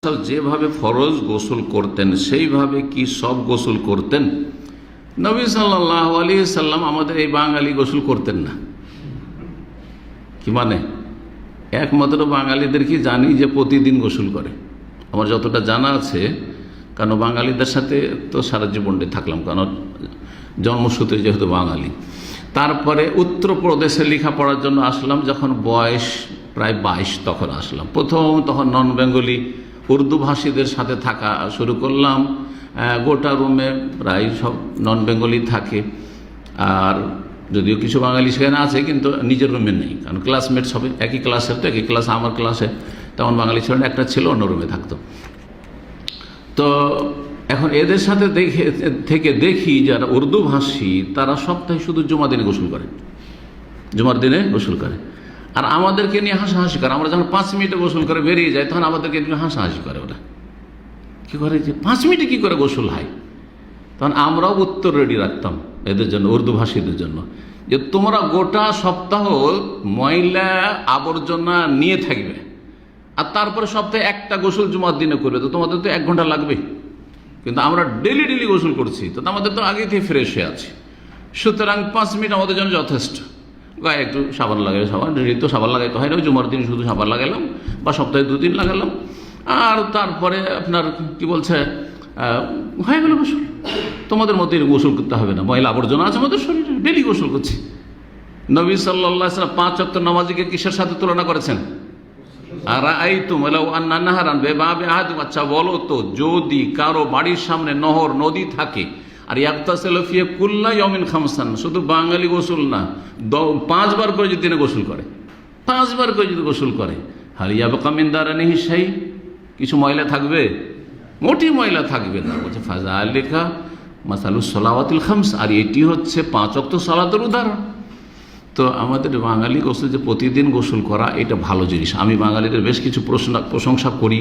যেভাবে ফরজ গোসল করতেন সেইভাবে কি সব গোসল করতেন? নবী সাল্লাল্লাহু আলাইহি সাল্লাম আমাদের এই বাঙালি গোসল করতেন না। কি মানে? একমাত্র বাঙালিদের কি জানি যে প্রতিদিন গোসল করে, আমার যতটা জানা আছে। কারণ বাঙালিদের সাথে তো সারা জীবনটা থাকলাম, কারণ জন্মসূত্রে যেহেতু বাঙালি। তারপরে উত্তরপ্রদেশে লেখাপড়ার জন্য আসলাম, যখন বয়স প্রায় 22 তখন আসলাম। তখন নন বেঙ্গলি উর্দু ভাষীদের সাথে থাকা শুরু করলাম। গোটা রুমে প্রায় সব নন বেঙ্গলি থাকে, আর যদিও কিছু বাঙালি সেখানে আছে, কিন্তু নিজের রুমে নেই, কারণ ক্লাসমেট সবাই একই ক্লাসের, তো একই ক্লাস। আমার ক্লাসে তেমন বাঙালি ছিল না, একটা ছিল অন্য রুমে থাকতো। তো এখন এদের সাথে দেখি যারা উর্দু ভাষী তারা সপ্তাহে শুধু জুমার দিনে গোসল করে, জুমার দিনে গোসল করে। আর আমাদেরকে নিয়ে হাসাহাসি করে। আমরা যখন 5 মিনিটে গোসল করে বেরিয়ে যাই, তখন আমাদেরকে নিয়ে হাসাহাসি করে। ওরা কি করে যে 5 মিনিটে কি করে গোসল হয়? তখন আমরাও উত্তর রেডি রাখতাম এদের জন্য, উর্দু ভাষীদের জন্য, যে তোমরা গোটা সপ্তাহ ময়লা আবর্জনা নিয়ে থাকবে, আর তারপরে সপ্তাহে একটা গোসল জুমার দিনে করবে, তো তোমাদের তো 1 ঘন্টা লাগবে। কিন্তু আমরা ডেলি গোসল করছি, তো আমাদের তো আগে থেকে ফ্রেশ হয়ে আছে। সুতরাং 5 মিনিট আমাদের জন্য যথেষ্ট। গায়ে একটু সাবান লাগাই, সাবান তো সাবান লাগাইতে হয় না, জুমার দিন শুধু সাবান লাগালাম, বা সপ্তাহে 2 দিন লাগালাম, আর তারপরে আপনার কি বলছে হয়ে গেল গোসল। তোমাদের মধ্যে গোসল করতে হবে না, ময়লা আবর্জনা আছে আমাদের শরীরে, ডেলি গোসল করছি। নবী সাল্লাল্লাহু আলাইহি ওয়াসাল্লাম 5 ওয়াক্ত নামাজকে কিসের সাথে তুলনা করেছেন? আর আচ্ছা বলো তো, যদি কারো বাড়ির সামনে নহর নদী থাকে, আর ইয়াগতাসিলু কুল্লা ইয়াউমিন খামসান, শুধু বাঙালি গোসল না, 5 বার করে যদি দিনে গোসল করে, 5 বার করে যদি গোসল করে, হাল ইয়াবকা মিন দারানিহি শাই, কিছু ময়লা থাকবে? মোটি ময়লা থাকবে না। বলছে ফাযালিকা মাসালুস সালাওয়াতিল খামস, আর এটি হচ্ছে 5 ওয়াক্ত সালাতের উদাহরণ। তো আমাদের বাঙালি গোসল, যে প্রতিদিন গোসল করা, এটা ভালো জিনিস। আমি বাঙালিদের বেশ কিছু প্রশংসা করি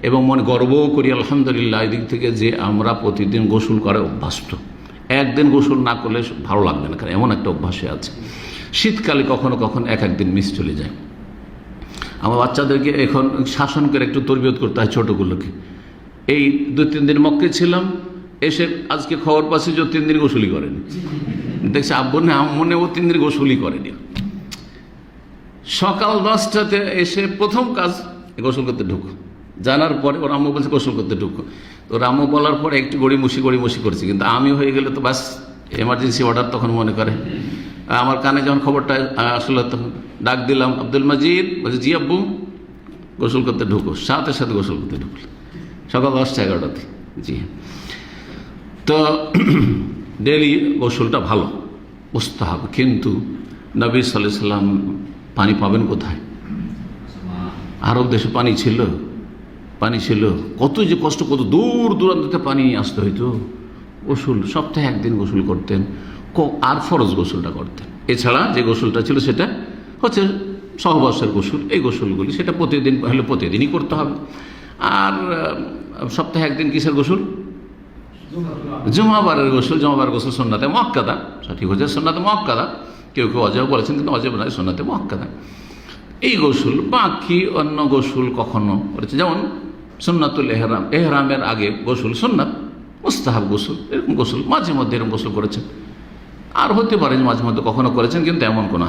এবং মনে গর্বও করি আলহামদুলিল্লাহ এই দিক থেকে, যে আমরা প্রতিদিন গোসল করে অভ্যস্ত। একদিন গোসল না করলে ভালো লাগবে না, কারণ এমন একটা অভ্যাসে আছে। শীতকালে কখনো কখনো এক দিন মিস চলে যায়। আমার বাচ্চাদেরকে এখন শাসন করে একটু তরবিয়ত করতে হয়, ছোটোগুলোকে। এই 2-3 দিন মক্কে ছিলাম, এসে আজকে খবর পাচ্ছি যে 3 দিন গোসলই করেনি। দেখছি আব্বু না মনে, ও 3 দিন গোসলই করেনি। সকাল 10টাতে এসে প্রথম কাজ গোসল করতে ঢুকো, জানার পরে ওর আম্মু বলছে গোসল করতে ঢুকো। তো আম্মু বলার পরে একটু গড়িমসি করছি, কিন্তু আমি হয়ে গেলে তো বাস এমার্জেন্সি অর্ডার তখন মনে করে। আমার কানে যখন খবরটা আসলে তখন ডাক দিলাম, আব্দুল মাজিদ, বলছে জি আব্বু, গোসল করতে ঢুকো। সাথে সাথে গোসল করতে ঢুকলো, সকাল 10টা-11টাতে। জি, তো ডেলি গোসলটা ভালো, মুস্তাহাব। কিন্তু নবী সাল্লাল্লাহু আলাইহি সাল্লাম পানি পাবেন কোথায়? আরব দেশে পানি ছিল, কত যে কষ্ট, কত দূর দূরান্তে পানি আসতে হইতো। গোসল সপ্তাহে 1 দিন গোসল করতেন, আর ফরজ গোসলটা করতেন। এছাড়া যে গোসলটা ছিল সেটা হচ্ছে সহবাসের গোসল। এই গোসলগুলি সেটা প্রতিদিন হলে প্রতিদিনই করতে হবে। আর সপ্তাহে 1 দিন কিসের গোসল? জুমাবারের গোসল। জুমাবার গোসল সুন্নাতে মুআক্কাদা, সঠিক হচ্ছে সুন্নাতে মুআক্কাদা। কেউ অজেব বলেছেন, কিন্তু অজেব নয়, সুন্নাতে মুআক্কাদা। এই গোসল, বাকি অন্য গোসল কখনো করেছে, যেমন সুন্নাতুল এহরাম, এহরামের আগে গোসল সুন্নাত, মুস্তাহাব গোসল। এরকম গোসল মাঝে মধ্যে এরকম গোসল করেছেন, আর হতে পারে যে মাঝে মধ্যে কখনো করেছেন, কিন্তু এমন কোনো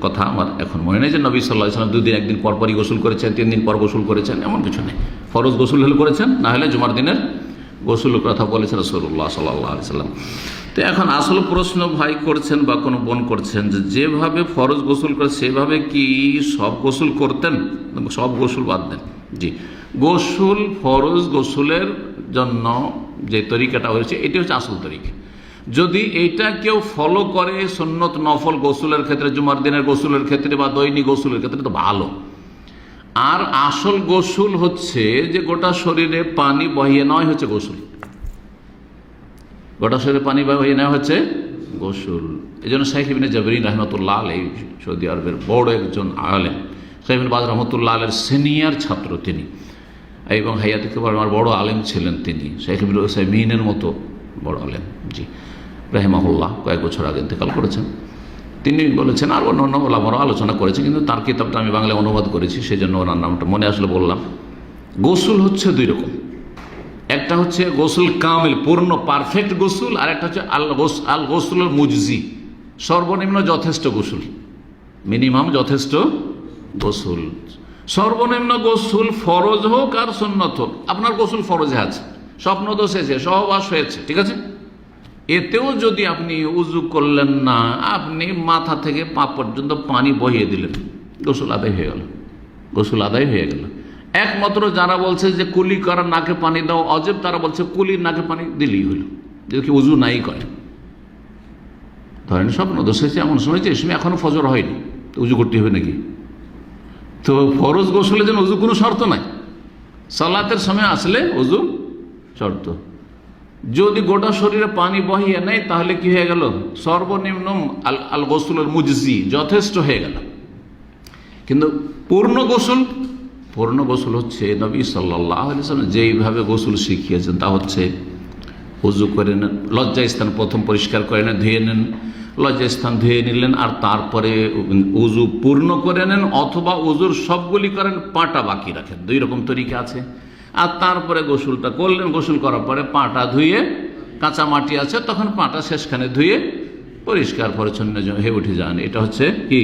কথা আমার এখন মনে নেই যে নবী সাল্লাল্লাহু আলাইহি ওয়াসাল্লাম 2 দিন 1 দিন পরপরই গোসল করেছেন, 3 দিন পর গোসল করেছেন, এমন কিছু নেই। ফরজ গোসল হলে করেছেন, না হলে জুমার দিনের গোসলের কথা বলেছেন রাসূলুল্লাহ সাল্লাল্লাহু আলাইহি ওয়াসাল্লাম। তো এখন আসল প্রশ্ন ভাই করছেন বা কোনো বোন করছেন, যে যেভাবে ফরজ গোসল করে সেভাবে কি সব গোসল করতেন? সব গোসল বাদ দেন। জি, গোসল, ফরজ গোসলের জন্য যে তরিকাটা হয়েছে এটি হচ্ছে আসল তরিকা। যদি এইটা কেউ ফলো করে সুন্নত নফল গোসলের ক্ষেত্রে, জুমার দিনের গোসলের ক্ষেত্রে বা দৈনিক গোসলের ক্ষেত্রে, তো ভালো। আর আসল গোসল হচ্ছে যে গোটা শরীরে পানি বহিয়ে নেওয়া হচ্ছে গোসল। গোটা শরীরে পানি বহিয়ে নেওয়া হচ্ছে গোসল। এই জন্য শাইখ ইবনে জাবরিন রাহমাতুল্লাহ আলাইহি, সৌদি আরবের বড় একজন আলেম, শাইখ ইবনে বাজ রাহমাতুল্লাহ আলাইহির সিনিয়র ছাত্র তিনি, এবং হায়াতে কিবার আমার বড় আলেম ছিলেন তিনি, শাইখ ইবনে উসাইমিনের মতো বড় আলেম। জি, রাহিমাহুল্লাহ কয়েক বছর আগে ইন্তেকাল করেছেন। তিনি বলেছেন, আর অন্য ওলামারাও আলোচনা করেছেন, কিন্তু তার কিতাবটা আমি বাংলায় অনুবাদ করেছি, সেই জন্য ওনার নামটা মনে আসলে বললাম। গোসল হচ্ছে দুই রকম, একটা হচ্ছে গোসল কামিল, পূর্ণ পারফেক্ট গোসল, আর একটা হচ্ছে আল গোসল মুজজি, সর্বনিম্ন যথেষ্ট গোসল, মিনিমাম যথেষ্ট গোসল। সর্বনিম্ন গোসল ফরজ হোক আর সুন্নত হোক, আপনার গোসল ফরজে আছে, স্বপ্নদোষ হয়েছে, সহবাস হয়েছে, ঠিক আছে, এতেও যদি আপনি উজু করলেন না, আপনি মাথা থেকে পা পর্যন্ত পানি বহিয়ে দিলেন, গোসল আদায় হয়ে গেল, গোসল আদায় হয়ে গেল। একমাত্র যারা বলছে যে কুলি করার নাকে পানি দাও অজেব, তারা বলছে কুলির নাকে পানি দিলেই হলো, যদি কি উজু নাই করে। ধরেন স্বপ্নদোষ হয়েছে, এমন সময় যে এই সময় এখনো ফজর হয়নি, তো উজু করতে হবে নাকি? তো ফরজ গোসলের জন্য উজু কোনো শর্ত নাই, সালাতের সময় আসলে উজু শর্ত। যদি গোটা শরীরে পানি বহিয়ে নেয় তাহলে কি হয়ে গেল? সর্বনিম্ন আল গোসলের মুজজি, যথেষ্ট হয়ে গেল। কিন্তু পূর্ণ গোসল হচ্ছে নবী সাল্লাল্লাহু আলাইহি ওয়াসাল্লাম যেইভাবে গোসল শিখিয়েছেন, তা হচ্ছে উজু করে নেন, লজ্জাস্থান প্রথম পরিষ্কার করে নেন, ধুয়ে নেন, লজ্জাস্থান ধুয়ে নিলেন, আর তারপরে উজু পূর্ণ করে নেন, অথবা উজুর সবগুলি করেন, পাটা বাকি রাখেন, দুই রকম তরিকা আছে। আর তারপরে গোসলটা করলেন, গোসল করার পরে পাটা ধুয়ে, কাঁচা মাটি আছে তখন পাটা শেষখানে ধুয়ে পরিষ্কার পরিচ্ছন্ন হয়ে উঠে যান, এটা হচ্ছে কি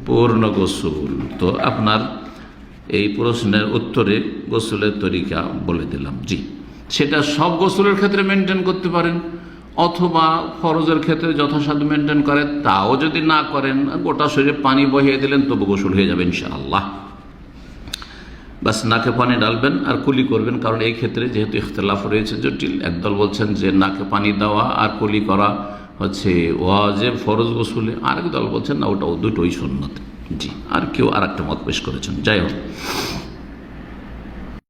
পূর্ণ গোসল। তো আপনার এই প্রশ্নের উত্তরে গোসলের তরিকা বলে দিলাম। জি, সেটা সব গোসলের ক্ষেত্রে মেনটেন করতে পারেন, অথবা ফরজের ক্ষেত্রে যথাসাধ্য মেনটেন করে, তাও যদি না করেন, গোটা শরীরে পানি বহিয়ে দিলেন, তবু গোসল হয়ে যাবে ইনশাআল্লাহ। বাস নাকে পানি ডালবেন আর কুলি করবেন, কারণ এই ক্ষেত্রে যেহেতু ইখতিলাফ রয়েছে জটিল। একদল বলছেন যে নাকে পানি দেওয়া আর কুলি করা হচ্ছে ওয়াজিব ফরজ গোসলে, আরেক দল বলছেন না, ওটাও দুটোই সুন্নত। জি, আর কেউ আর একটা মত পেশ করেছেন। যাই হোক,